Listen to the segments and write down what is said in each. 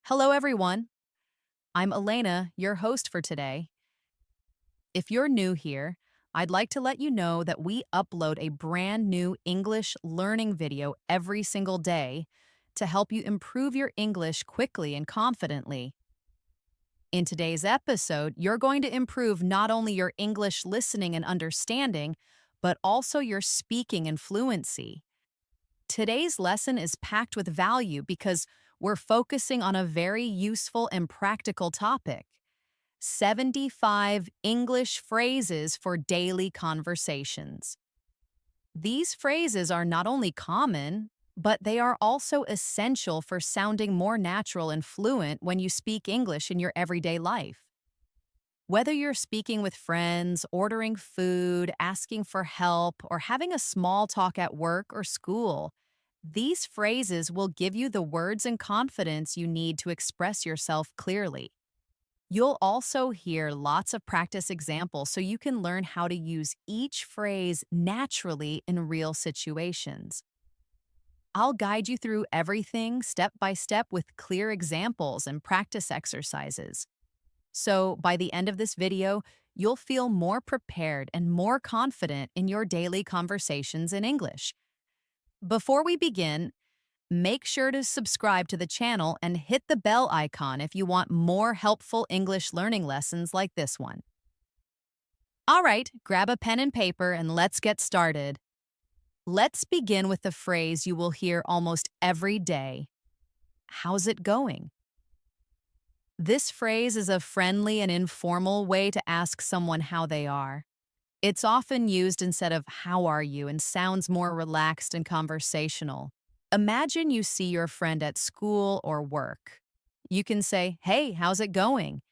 Hello, everyone. I'm Elena, your host for today. If you're new here, I'd like to let you know that we upload a brand new English learning video every single day to help you improve your English quickly and confidently. In today's episode, you're going to improve not only your English listening and understanding, but also your speaking and fluency. Today's lesson is packed with value because we're focusing on a very useful and practical topic: 75 English phrases for daily conversations. These phrases are not only common, but they are also essential for sounding more natural and fluent when you speak English in your everyday life. Whether you're speaking with friends, ordering food, asking for help, or having a small talk at work or school, these phrases will give you the words and confidence you need to express yourself clearly. You'll also hear lots of practice examples so you can learn how to use each phrase naturally in real situations. I'll guide you through everything step by step with clear examples and practice exercises. So, by the end of this video, you'll feel more prepared and more confident in your daily conversations in English. Before we begin, make sure to subscribe to the channel and hit the bell icon if you want more helpful English learning lessons like this one. All right, grab a pen and paper and let's get started. Let's begin with the phrase you will hear almost every day. How's it going? This phrase is a friendly and informal way to ask someone how they are. It's often used instead of "how are you" and sounds more relaxed and conversational. Imagine you see your friend at school or work. You can say, "Hey, how's it going?"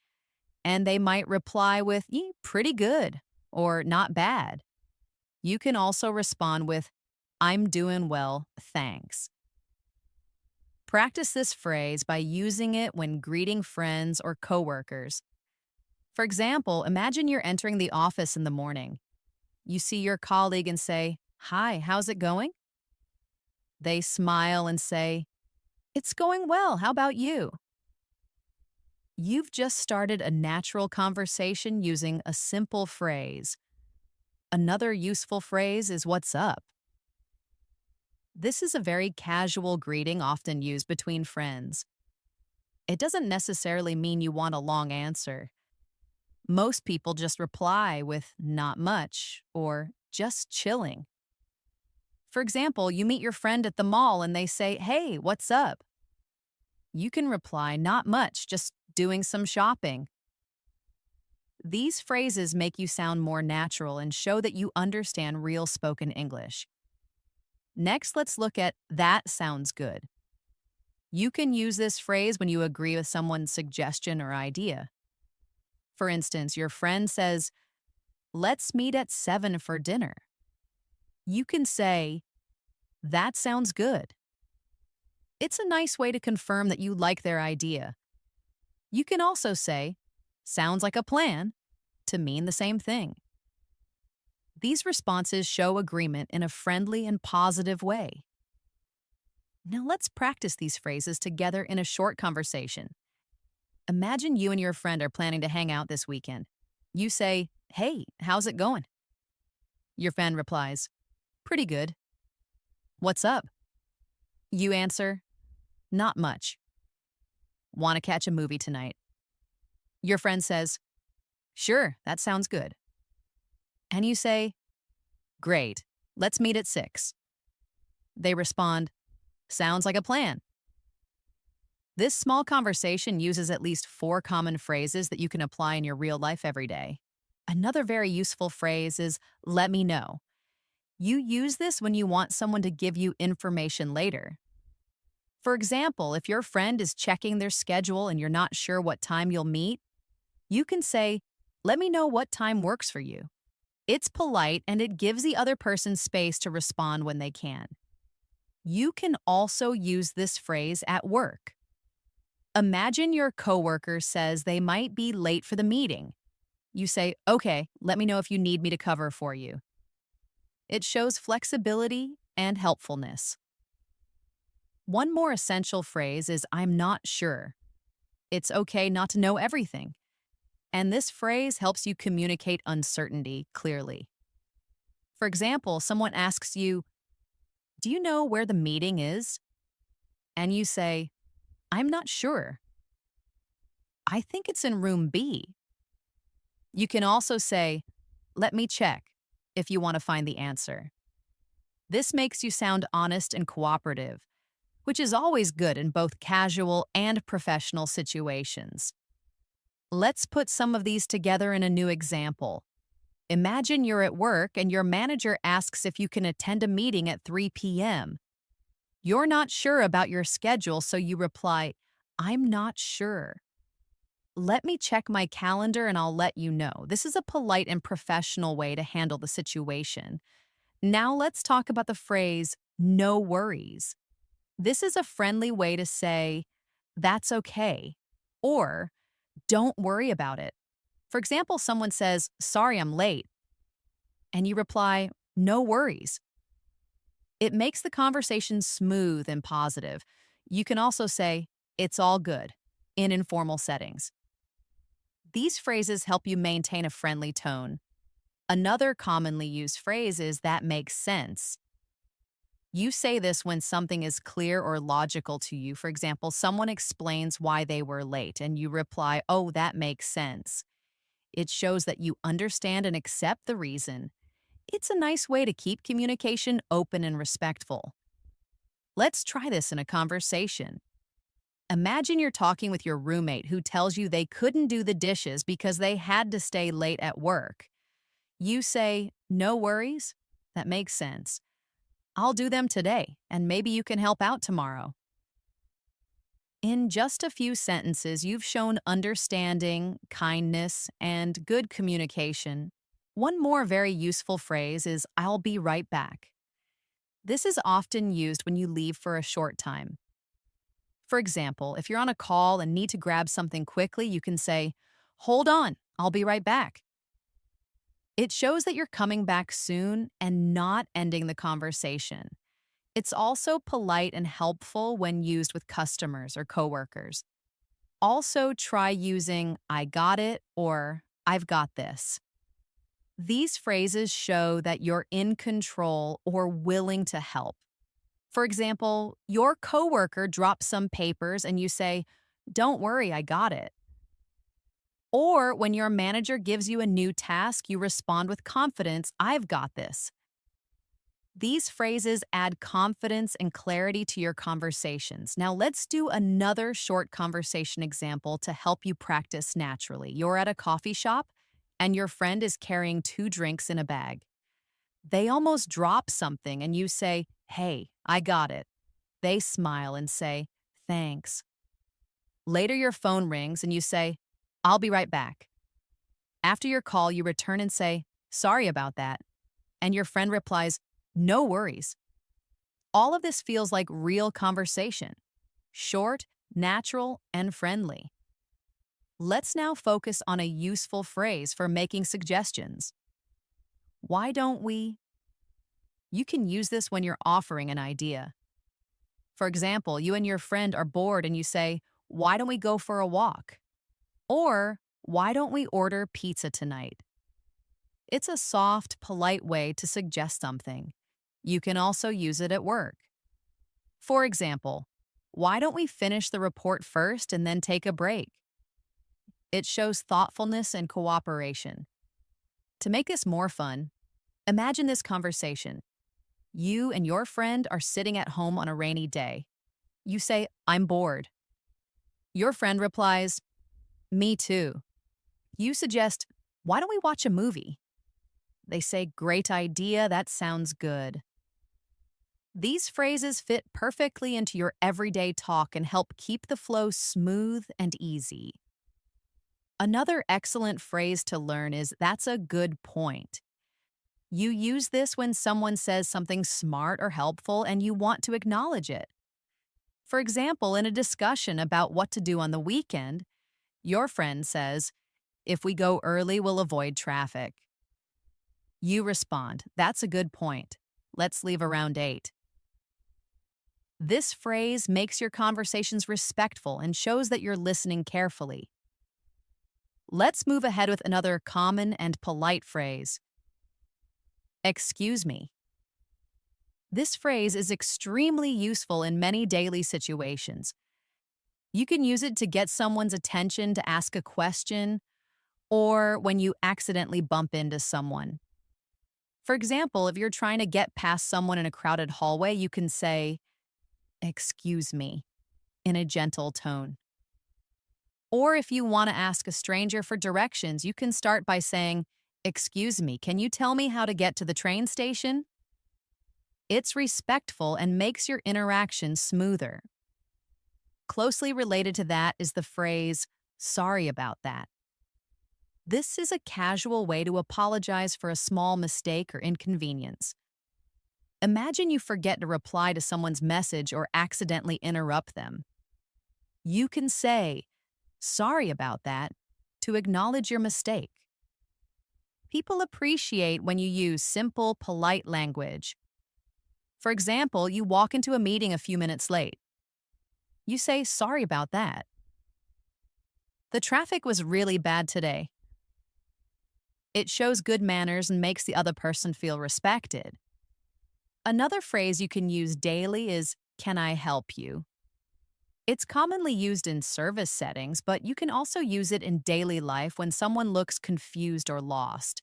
And they might reply with, "Pretty good," or "not bad." You can also respond with, "I'm doing well, thanks." Practice this phrase by using it when greeting friends or coworkers. For example, imagine you're entering the office in the morning. You see your colleague and say, "Hi, how's it going?" They smile and say, "It's going well, how about you?" You've just started a natural conversation using a simple phrase. Another useful phrase is "what's up?" This is a very casual greeting often used between friends. It doesn't necessarily mean you want a long answer. Most people just reply with "not much" or "just chilling." For example, you meet your friend at the mall and they say, "Hey, what's up?" You can reply, "Not much, just doing some shopping." These phrases make you sound more natural and show that you understand real spoken English. Next, let's look at "that sounds good." You can use this phrase when you agree with someone's suggestion or idea. For instance, your friend says, "Let's meet at 7 for dinner." You can say, "That sounds good." It's a nice way to confirm that you like their idea. You can also say, "Sounds like a plan," to mean the same thing. These responses show agreement in a friendly and positive way. Now let's practice these phrases together in a short conversation. Imagine you and your friend are planning to hang out this weekend. You say, "Hey, how's it going?" Your friend replies, "Pretty good." "What's up?" You answer, "Not much." "Want to catch a movie tonight?" Your friend says, "Sure, that sounds good." And you say, "Great, let's meet at 6. They respond, "Sounds like a plan." This small conversation uses at least 4 common phrases that you can apply in your real life every day. Another very useful phrase is "let me know." You use this when you want someone to give you information later. For example, if your friend is checking their schedule and you're not sure what time you'll meet, you can say, "Let me know what time works for you." It's polite and it gives the other person space to respond when they can. You can also use this phrase at work. Imagine your coworker says they might be late for the meeting. You say, "Okay, let me know if you need me to cover for you." It shows flexibility and helpfulness. One more essential phrase is "I'm not sure." It's okay not to know everything. And this phrase helps you communicate uncertainty clearly. For example, someone asks you, "Do you know where the meeting is?" And you say, "I'm not sure. I think it's in room B." You can also say, "Let me check," if you want to find the answer. This makes you sound honest and cooperative, which is always good in both casual and professional situations. Let's put some of these together in a new example. Imagine you're at work and your manager asks if you can attend a meeting at 3 p.m. You're not sure about your schedule, so you reply, "I'm not sure. Let me check my calendar and I'll let you know." This is a polite and professional way to handle the situation. Now let's talk about the phrase, "no worries." This is a friendly way to say, "That's okay," or "don't worry about it." For example, someone says, "Sorry, I'm late," and you reply, "No worries." It makes the conversation smooth and positive. You can also say, "It's all good," in informal settings. These phrases help you maintain a friendly tone. Another commonly used phrase is "that makes sense." You say this when something is clear or logical to you. For example, someone explains why they were late, and you reply, "Oh, that makes sense." It shows that you understand and accept the reason. It's a nice way to keep communication open and respectful. Let's try this in a conversation. Imagine you're talking with your roommate who tells you they couldn't do the dishes because they had to stay late at work. You say, "No worries. That makes sense. I'll do them today, and maybe you can help out tomorrow." In just a few sentences, you've shown understanding, kindness, and good communication. One more very useful phrase is "I'll be right back." This is often used when you leave for a short time. For example, if you're on a call and need to grab something quickly, you can say, "Hold on, I'll be right back." It shows that you're coming back soon and not ending the conversation. It's also polite and helpful when used with customers or coworkers. Also, try using "I got it" or "I've got this." These phrases show that you're in control or willing to help. For example, your coworker drops some papers and you say, "Don't worry, I got it." Or when your manager gives you a new task, you respond with confidence, "I've got this." These phrases add confidence and clarity to your conversations. Now, let's do another short conversation example to help you practice naturally. You're at a coffee shop, and your friend is carrying 2 drinks in a bag. They almost drop something, and you say, "Hey, I got it." They smile and say, "Thanks." Later, your phone rings, and you say, "I'll be right back." After your call, you return and say, "Sorry about that." And your friend replies, "No worries." All of this feels like real conversation, short, natural, and friendly. Let's now focus on a useful phrase for making suggestions. "Why don't we?" You can use this when you're offering an idea. For example, you and your friend are bored and you say, "Why don't we go for a walk?" Or, "Why don't we order pizza tonight?" It's a soft, polite way to suggest something. You can also use it at work. For example, "Why don't we finish the report first and then take a break?" It shows thoughtfulness and cooperation. To make this more fun, imagine this conversation. You and your friend are sitting at home on a rainy day. You say, "I'm bored." Your friend replies, "Me too." You suggest, "Why don't we watch a movie?" They say, "Great idea, that sounds good." These phrases fit perfectly into your everyday talk and help keep the flow smooth and easy. Another excellent phrase to learn is "that's a good point." You use this when someone says something smart or helpful and you want to acknowledge it. For example, in a discussion about what to do on the weekend, your friend says, "If we go early, we'll avoid traffic." You respond, "That's a good point. Let's leave around 8." This phrase makes your conversations respectful and shows that you're listening carefully. Let's move ahead with another common and polite phrase. Excuse me. This phrase is extremely useful in many daily situations. You can use it to get someone's attention to ask a question or when you accidentally bump into someone. For example, if you're trying to get past someone in a crowded hallway, you can say, "Excuse me," in a gentle tone. Or if you want to ask a stranger for directions, you can start by saying, "Excuse me, can you tell me how to get to the train station?" It's respectful and makes your interaction smoother. Closely related to that is the phrase, "Sorry about that." This is a casual way to apologize for a small mistake or inconvenience. Imagine you forget to reply to someone's message or accidentally interrupt them. You can say, "Sorry about that," to acknowledge your mistake. People appreciate when you use simple, polite language. For example, you walk into a meeting a few minutes late. You say, "Sorry about that." "The traffic was really bad today." It shows good manners and makes the other person feel respected. Another phrase you can use daily is, "Can I help you?" It's commonly used in service settings, but you can also use it in daily life when someone looks confused or lost.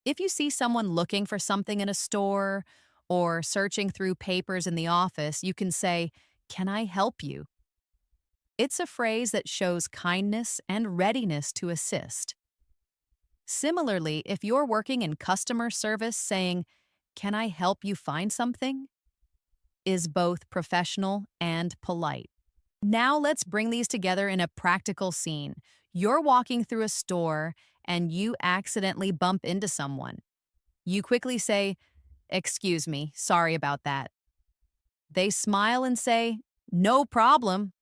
If you see someone looking for something in a store or searching through papers in the office, you can say, "Can I help you?" It's a phrase that shows kindness and readiness to assist. Similarly, if you're working in customer service, saying, "Can I help you find something?" is both professional and polite. Now let's bring these together in a practical scene. You're walking through a store and you accidentally bump into someone. You quickly say, "Excuse me, sorry about that." They smile and say, "No problem."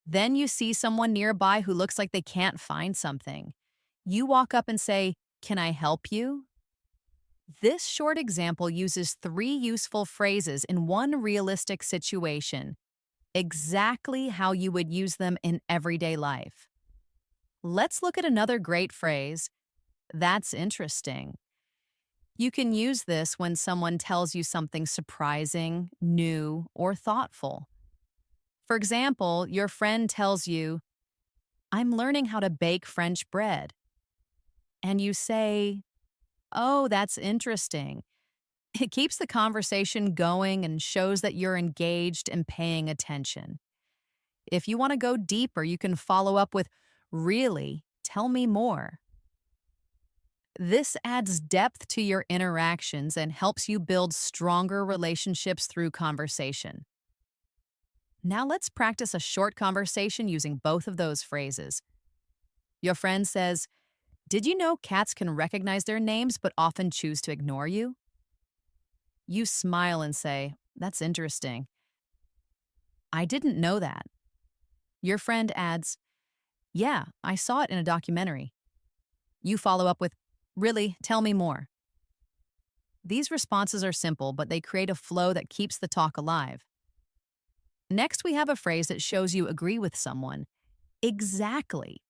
Then you see someone nearby who looks like they can't find something. You walk up and say, "Can I help you?" This short example uses three useful phrases in one realistic situation, exactly how you would use them in everyday life. Let's look at another great phrase. That's interesting. You can use this when someone tells you something surprising, new, or thoughtful. For example, your friend tells you, "I'm learning how to bake French bread." And you say, "Oh, that's interesting." It keeps the conversation going and shows that you're engaged and paying attention. If you want to go deeper, you can follow up with, "Really? Tell me more." This adds depth to your interactions and helps you build stronger relationships through conversation. Now let's practice a short conversation using both of those phrases. Your friend says, "Did you know cats can recognize their names but often choose to ignore you?" You smile and say, "That's interesting. I didn't know that." Your friend adds, "Yeah, I saw it in a documentary." You follow up with, "Really? Tell me more." These responses are simple, but they create a flow that keeps the talk alive. Next, we have a phrase that shows you agree with someone. Exactly.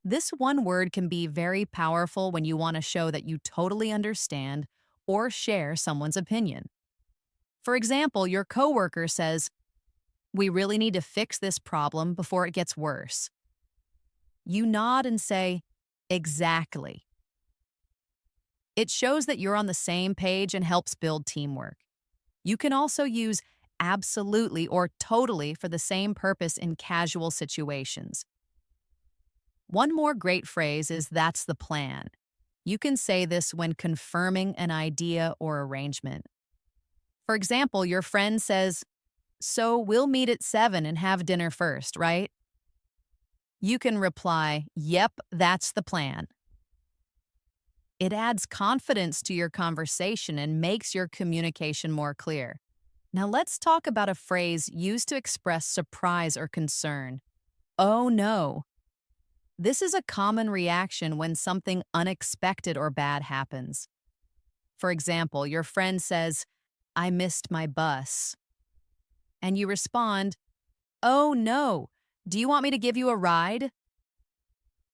This one word can be very powerful when you want to show that you totally understand or share someone's opinion. For example, your coworker says, "We really need to fix this problem before it gets worse." You nod and say, "Exactly." It shows that you're on the same page and helps build teamwork. You can also use absolutely or totally for the same purpose in casual situations. One more great phrase is "that's the plan." You can say this when confirming an idea or arrangement. For example, your friend says, "So we'll meet at 7 and have dinner first, right?" You can reply, "Yep, that's the plan." It adds confidence to your conversation and makes your communication more clear. Now let's talk about a phrase used to express surprise or concern. "Oh no." This is a common reaction when something unexpected or bad happens. For example, your friend says, "I missed my bus." and you respond, "Oh no, do you want me to give you a ride?"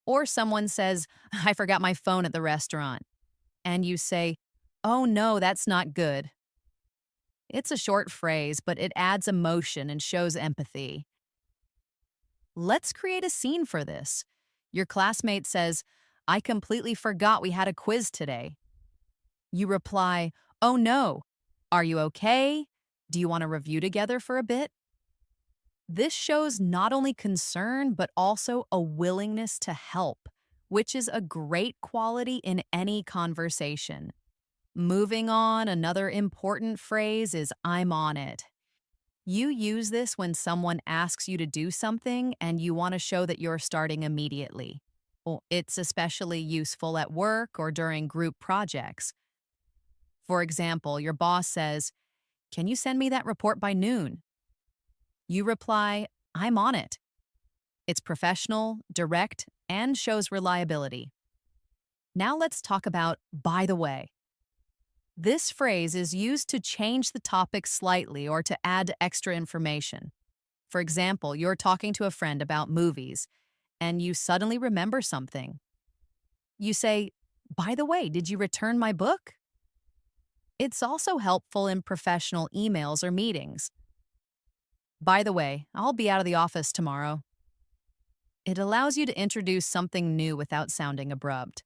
Or someone says, "I forgot my phone at the restaurant," and you say, "Oh no, that's not good." It's a short phrase, but it adds emotion and shows empathy. Let's create a scene for this. Your classmate says, "I completely forgot we had a quiz today." You reply, "Oh no, are you okay? Do you want to review together for a bit?" This shows not only concern, but also a willingness to help, which is a great quality in any conversation. Moving on, another important phrase is "I'm on it." You use this when someone asks you to do something and you want to show that you're starting immediately. Well, it's especially useful at work or during group projects. For example, your boss says, "Can you send me that report by noon?" You reply, "I'm on it." It's professional, direct, and shows reliability. Now let's talk about "by the way." This phrase is used to change the topic slightly or to add extra information. For example, you're talking to a friend about movies and you suddenly remember something. You say, "By the way, did you return my book?" It's also helpful in professional emails or meetings. "By the way, I'll be out of the office tomorrow." It allows you to introduce something new without sounding abrupt.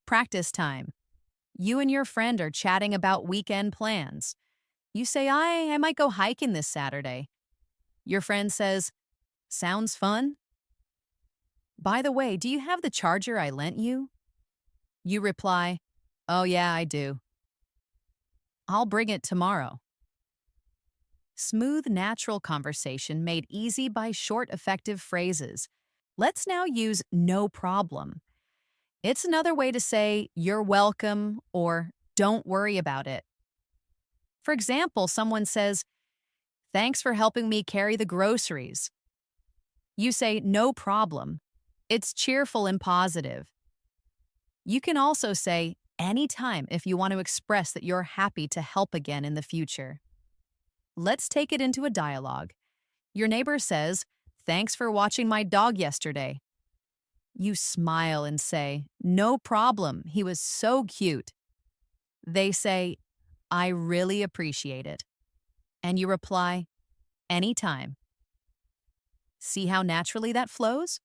Practice time. You and your friend are chatting about weekend plans. You say, I might go hiking this Saturday." Your friend says, "Sounds fun." "By the way, do you have the charger I lent you?" You reply, "Oh, yeah, I do. I'll bring it tomorrow." Smooth, natural conversation made easy by short, effective phrases. Let's now use "no problem." It's another way to say "you're welcome" or "don't worry about it." For example, someone says, "Thanks for helping me carry the groceries." You say, "No problem." It's cheerful and positive. You can also say "anytime" if you want to express that you're happy to help again in the future. Let's take it into a dialogue. Your neighbor says, "Thanks for watching my dog yesterday." You smile and say, "No problem. He was so cute." They say, "I really appreciate it." And you reply, "Anytime." See how naturally that flows?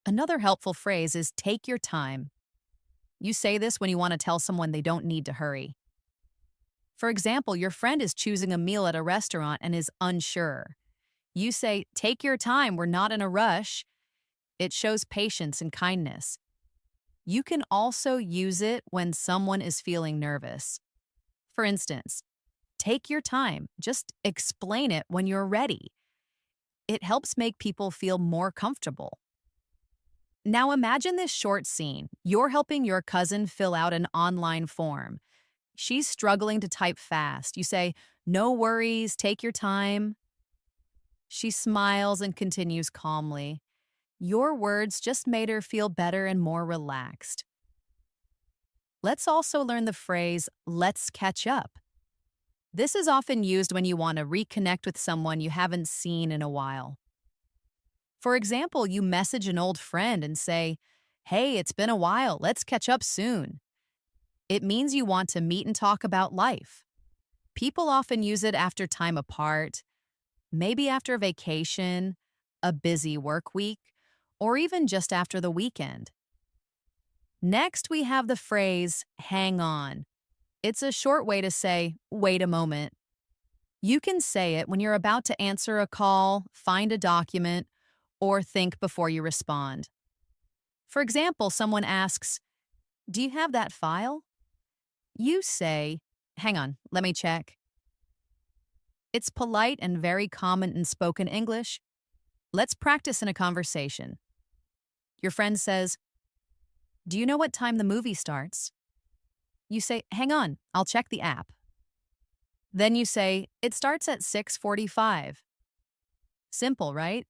Another helpful phrase is "take your time." You say this when you want to tell someone they don't need to hurry. For example, your friend is choosing a meal at a restaurant and is unsure. You say, "Take your time, we're not in a rush." It shows patience and kindness. You can also use it when someone is feeling nervous. For instance, "Take your time, just explain it when you're ready." It helps make people feel more comfortable. Now imagine this short scene. You're helping your cousin fill out an online form. She's struggling to type fast. You say, "No worries, take your time." She smiles and continues calmly. Your words just made her feel better and more relaxed. Let's also learn the phrase, "let's catch up." This is often used when you want to reconnect with someone you haven't seen in a while. For example, you message an old friend and say, "Hey, it's been a while, let's catch up soon." It means you want to meet and talk about life. People often use it after time apart, maybe after a vacation, a busy work week, or even just after the weekend. Next, we have the phrase, "hang on." It's a short way to say, "wait a moment." You can say it when you're about to answer a call, find a document, or think before you respond. For example, someone asks, "Do you have that file?" You say, "Hang on, let me check." It's polite and very common in spoken English. Let's practice in a conversation. Your friend says, "Do you know what time the movie starts?" You say, "Hang on, I'll check the app." Then you say, "It starts at 6:45." Simple, right?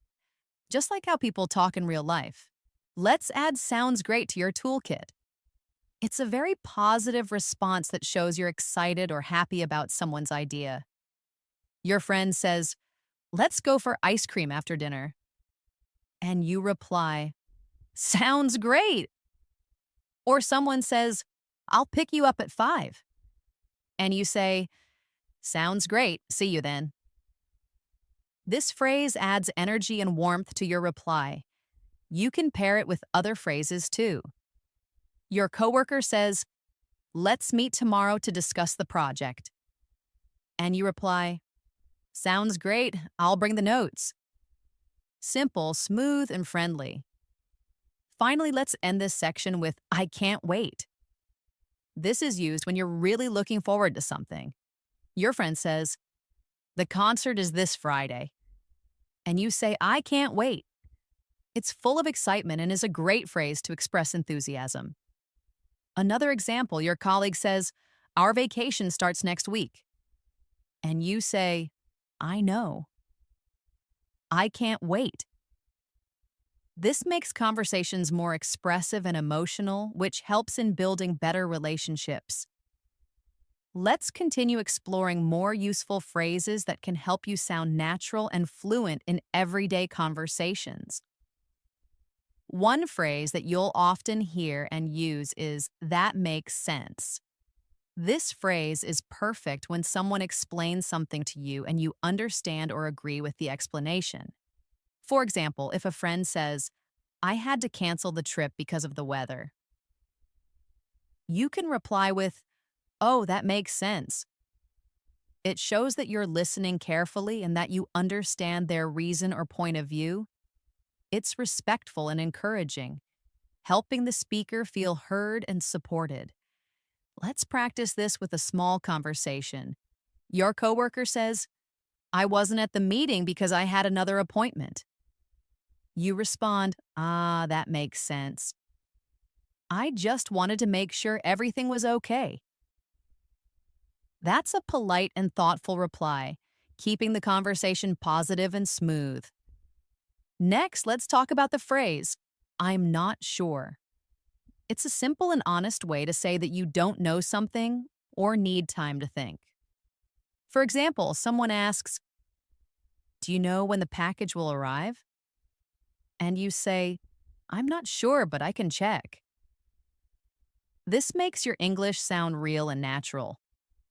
Just like how people talk in real life. Let's add "sounds great" to your toolkit. It's a very positive response that shows you're excited or happy about someone's idea. Your friend says, let's go for ice cream after dinner. And you reply, sounds great. Or someone says, I'll pick you up at 5. And you say, sounds great. See you then. This phrase adds energy and warmth to your reply. You can pair it with other phrases too. Your coworker says, let's meet tomorrow to discuss the project. And you reply, sounds great. I'll bring the notes. Simple, smooth, and friendly. Finally, let's end this section with I can't wait. This is used when you're really looking forward to something. Your friend says, the concert is this Friday. And you say, I can't wait. It's full of excitement and is a great phrase to express enthusiasm. Another example, your colleague says, our vacation starts next week. And you say, I know. I can't wait. This makes conversations more expressive and emotional, which helps in building better relationships. Let's continue exploring more useful phrases that can help you sound natural and fluent in everyday conversations. One phrase that you'll often hear and use is, that makes sense. This phrase is perfect when someone explains something to you and you understand or agree with the explanation. For example, if a friend says, I had to cancel the trip because of the weather, you can reply with, oh, that makes sense. It shows that you're listening carefully and that you understand their reason or point of view. It's respectful and encouraging, helping the speaker feel heard and supported. Let's practice this with a small conversation. Your coworker says, I wasn't at the meeting because I had another appointment. You respond, that makes sense. I just wanted to make sure everything was okay. That's a polite and thoughtful reply, keeping the conversation positive and smooth. Next, let's talk about the phrase, I'm not sure. It's a simple and honest way to say that you don't know something or need time to think. For example, someone asks, do you know when the package will arrive? And you say, I'm not sure, but I can check. This makes your English sound real and natural.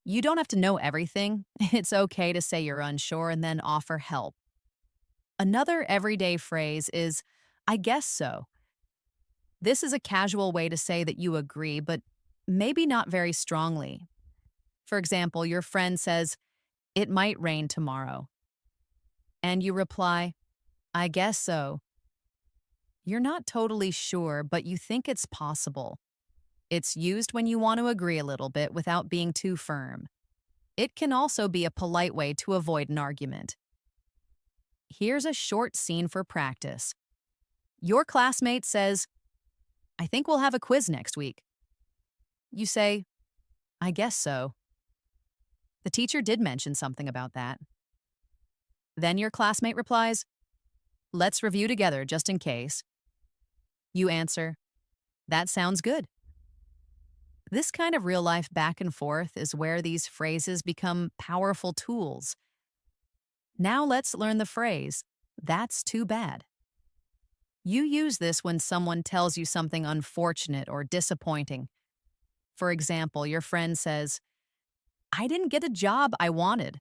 You don't have to know everything. It's okay to say you're unsure and then offer help. Another everyday phrase is, I guess so. This is a casual way to say that you agree, but maybe not very strongly. For example, your friend says, it might rain tomorrow. And you reply, I guess so. You're not totally sure, but you think it's possible. It's used when you want to agree a little bit without being too firm. It can also be a polite way to avoid an argument. Here's a short scene for practice. Your classmate says, I think we'll have a quiz next week. You say, I guess so. The teacher did mention something about that. Then your classmate replies, let's review together just in case. You answer, that sounds good. This kind of real-life back and forth is where these phrases become powerful tools. Now let's learn the phrase, that's too bad. You use this when someone tells you something unfortunate or disappointing. For example, your friend says, I didn't get a job I wanted.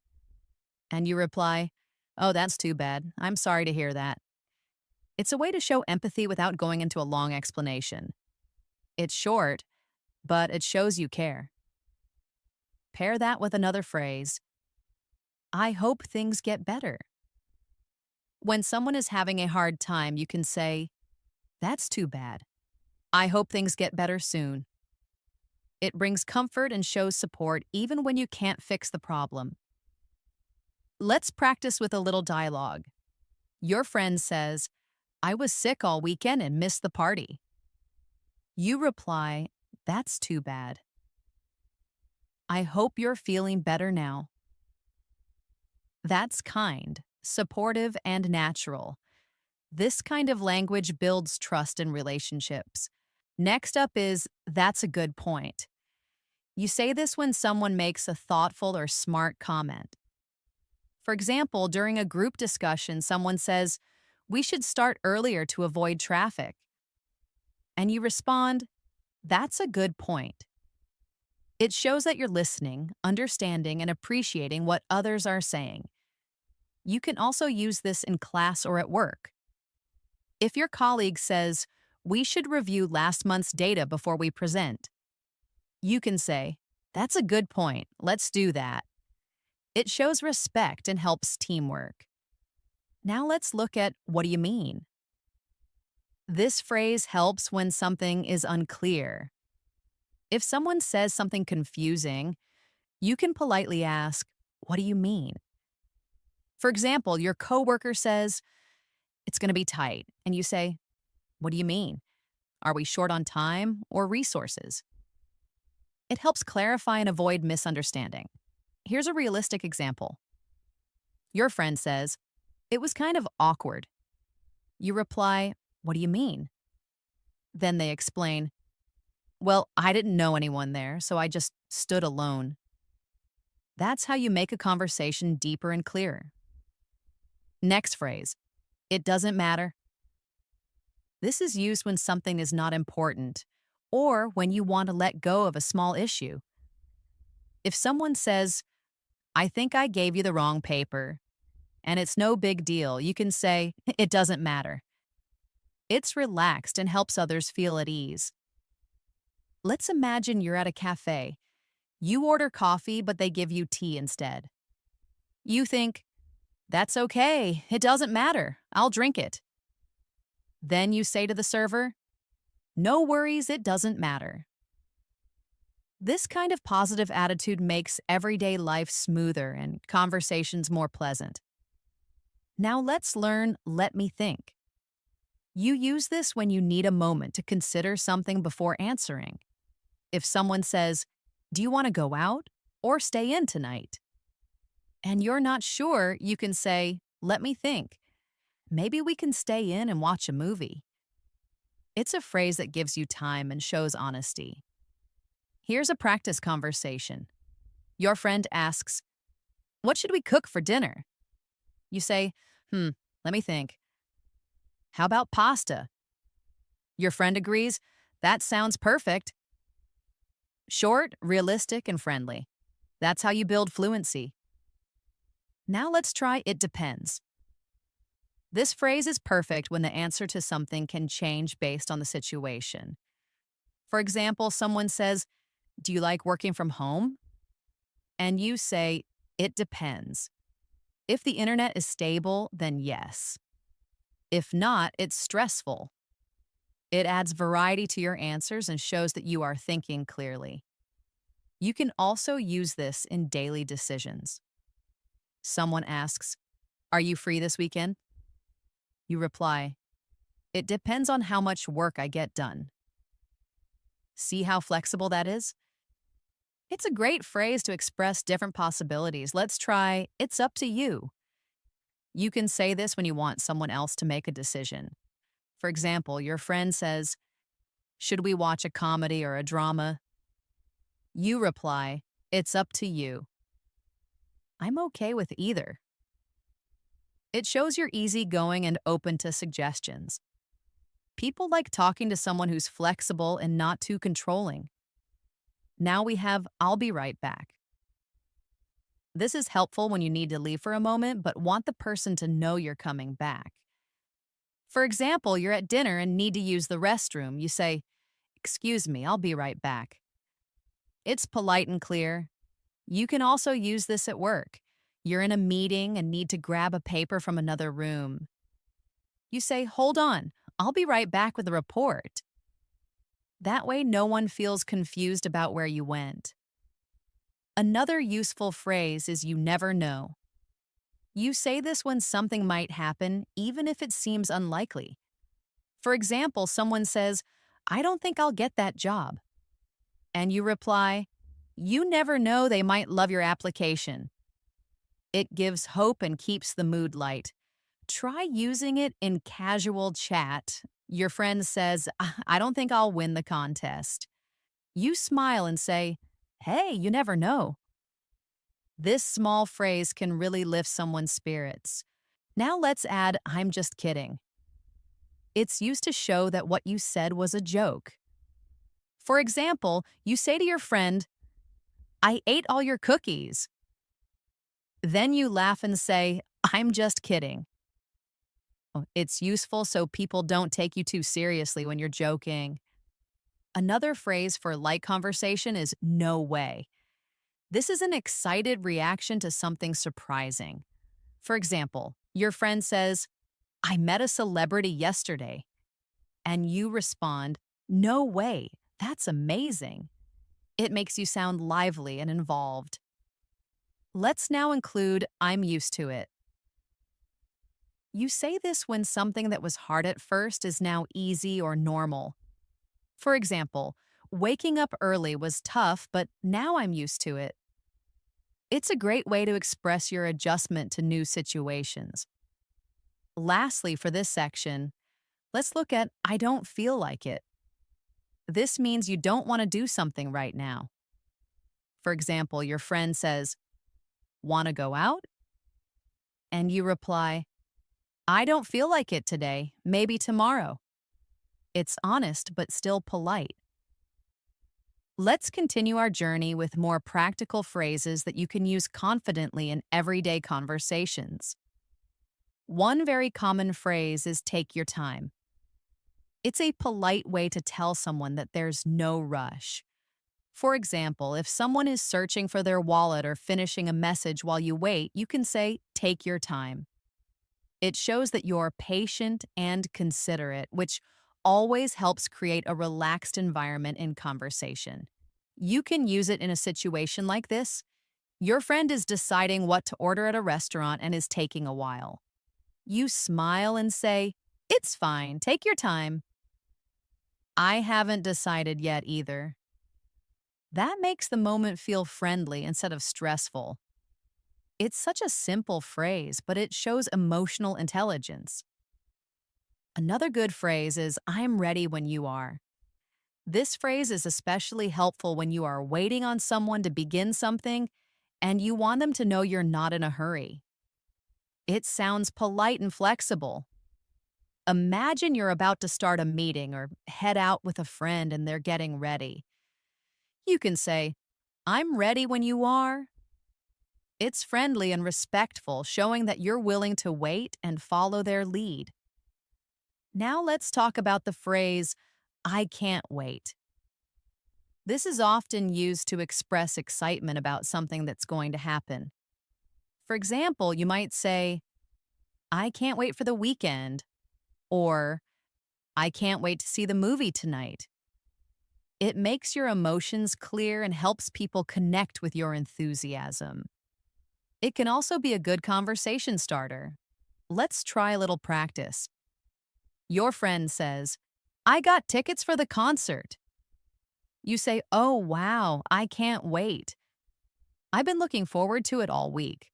And you reply, oh, that's too bad. I'm sorry to hear that. It's a way to show empathy without going into a long explanation. It's short, but it shows you care. Pair that with another phrase, I hope things get better. When someone is having a hard time, you can say, that's too bad. I hope things get better soon. It brings comfort and shows support even when you can't fix the problem. Let's practice with a little dialogue. Your friend says, I was sick all weekend and missed the party. You reply, that's too bad. I hope you're feeling better now. That's kind, supportive, and natural. This kind of language builds trust in relationships. Next up is, that's a good point. You say this when someone makes a thoughtful or smart comment. For example, during a group discussion, someone says, "We should start earlier to avoid traffic." And you respond, "That's a good point." It shows that you're listening, understanding, and appreciating what others are saying. You can also use this in class or at work. If your colleague says, "We should review last month's data before we present," you can say, "That's a good point. Let's do that." It shows respect and helps teamwork. Now let's look at "what do you mean?" This phrase helps when something is unclear. If someone says something confusing, you can politely ask, "What do you mean?" For example, your coworker says, "It's going to be tight," and you say, "What do you mean? Are we short on time or resources?" It helps clarify and avoid misunderstanding. Here's a realistic example. Your friend says, "It was kind of awkward." You reply, "What do you mean?" Then they explain, "Well, I didn't know anyone there, so I just stood alone." That's how you make a conversation deeper and clearer. Next phrase, "It doesn't matter." This is used when something is not important or when you want to let go of a small issue. If someone says, "I think I gave you the wrong paper," and it's no big deal, you can say, "It doesn't matter." It's relaxed and helps others feel at ease. Let's imagine you're at a cafe. You order coffee, but they give you tea instead. You think, "That's okay. It doesn't matter. I'll drink it." Then you say to the server, "No worries, it doesn't matter." This kind of positive attitude makes everyday life smoother and conversations more pleasant. Now let's learn "let me think." You use this when you need a moment to consider something before answering. If someone says, "Do you want to go out or stay in tonight?" and you're not sure, you can say, "Let me think. Maybe we can stay in and watch a movie." It's a phrase that gives you time and shows honesty. Here's a practice conversation. Your friend asks, "What should we cook for dinner?" You say, let me think. How about pasta?" Your friend agrees, "That sounds perfect." Short, realistic, and friendly. That's how you build fluency. Now let's try "it depends." This phrase is perfect when the answer to something can change based on the situation. For example, someone says, "Do you like working from home?" And you say, "It depends." If the internet is stable, then yes. If not, it's stressful. It adds variety to your answers and shows that you are thinking clearly. You can also use this in daily decisions. Someone asks, "Are you free this weekend?" You reply, "It depends on how much work I get done." See how flexible that is? It's a great phrase to express different possibilities. Let's try "it's up to you." You can say this when you want someone else to make a decision. For example, your friend says, "Should we watch a comedy or a drama?" You reply, "It's up to you." I'm okay with either. It shows you're easygoing and open to suggestions. People like talking to someone who's flexible and not too controlling. Now we have "I'll be right back." This is helpful when you need to leave for a moment but want the person to know you're coming back. For example, you're at dinner and need to use the restroom. You say, "Excuse me, I'll be right back." It's polite and clear. You can also use this at work. You're in a meeting and need to grab a paper from another room. You say, "Hold on, I'll be right back with the report." That way, no one feels confused about where you went. Another useful phrase is "you never know." You say this when something might happen, even if it seems unlikely. For example, someone says, "I don't think I'll get that job." And you reply, "You never know, they might love your application." It gives hope and keeps the mood light. Try using it in casual chat. Your friend says, "I don't think I'll win the contest." You smile and say, "Hey, you never know." This small phrase can really lift someone's spirits. Now let's add, I'm just kidding. It's used to show that what you said was a joke. For example, you say to your friend, I ate all your cookies. Then you laugh and say, I'm just kidding. It's useful so people don't take you too seriously when you're joking. Another phrase for light conversation is no way. This is an excited reaction to something surprising. For example, your friend says, I met a celebrity yesterday. And you respond, no way, that's amazing. It makes you sound lively and involved. Let's now include, I'm used to it. You say this when something that was hard at first is now easy or normal. For example, waking up early was tough, but now I'm used to it. It's a great way to express your adjustment to new situations. Lastly, for this section, let's look at I don't feel like it. This means you don't want to do something right now. For example, your friend says, want to go out? And you reply, I don't feel like it today, maybe tomorrow. It's honest but still polite. Let's continue our journey with more practical phrases that you can use confidently in everyday conversations. One very common phrase is take your time. It's a polite way to tell someone that there's no rush. For example, if someone is searching for their wallet or finishing a message while you wait, you can say, take your time. It shows that you're patient and considerate, which always helps create a relaxed environment in conversation. You can use it in a situation like this. Your friend is deciding what to order at a restaurant and is taking a while. You smile and say, it's fine, take your time. I haven't decided yet either. That makes the moment feel friendly instead of stressful. It's such a simple phrase, but it shows emotional intelligence. Another good phrase is, I'm ready when you are. This phrase is especially helpful when you are waiting on someone to begin something and you want them to know you're not in a hurry. It sounds polite and flexible. Imagine you're about to start a meeting or head out with a friend and they're getting ready. You can say, I'm ready when you are. It's friendly and respectful, showing that you're willing to wait and follow their lead. Now let's talk about the phrase, I can't wait. This is often used to express excitement about something that's going to happen. For example, you might say, I can't wait for the weekend, or I can't wait to see the movie tonight. It makes your emotions clear and helps people connect with your enthusiasm. It can also be a good conversation starter. Let's try a little practice. Your friend says, I got tickets for the concert. You say, oh, wow, I can't wait. I've been looking forward to it all week.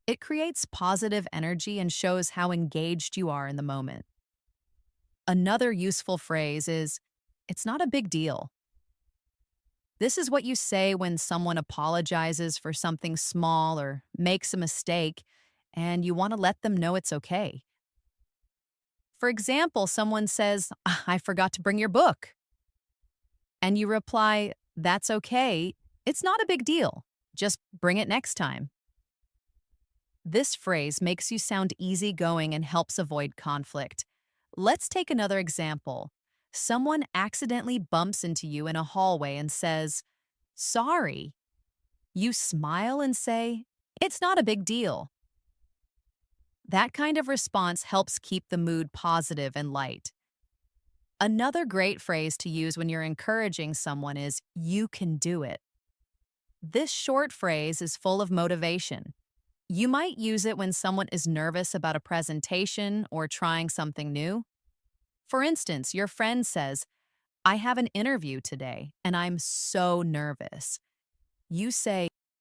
It creates positive energy and shows how engaged you are in the moment. Another useful phrase is, it's not a big deal. This is what you say when someone apologizes for something small or makes a mistake, and you want to let them know it's okay. For example, someone says, I forgot to bring your book. And you reply, that's okay. It's not a big deal. Just bring it next time. This phrase makes you sound easygoing and helps avoid conflict. Let's take another example. Someone accidentally bumps into you in a hallway and says, sorry. You smile and say, it's not a big deal. That kind of response helps keep the mood positive and light. Another great phrase to use when you're encouraging someone is, you can do it. This short phrase is full of motivation. You might use it when someone is nervous about a presentation or trying something new. For instance, your friend says, I have an interview today and I'm so nervous. You say,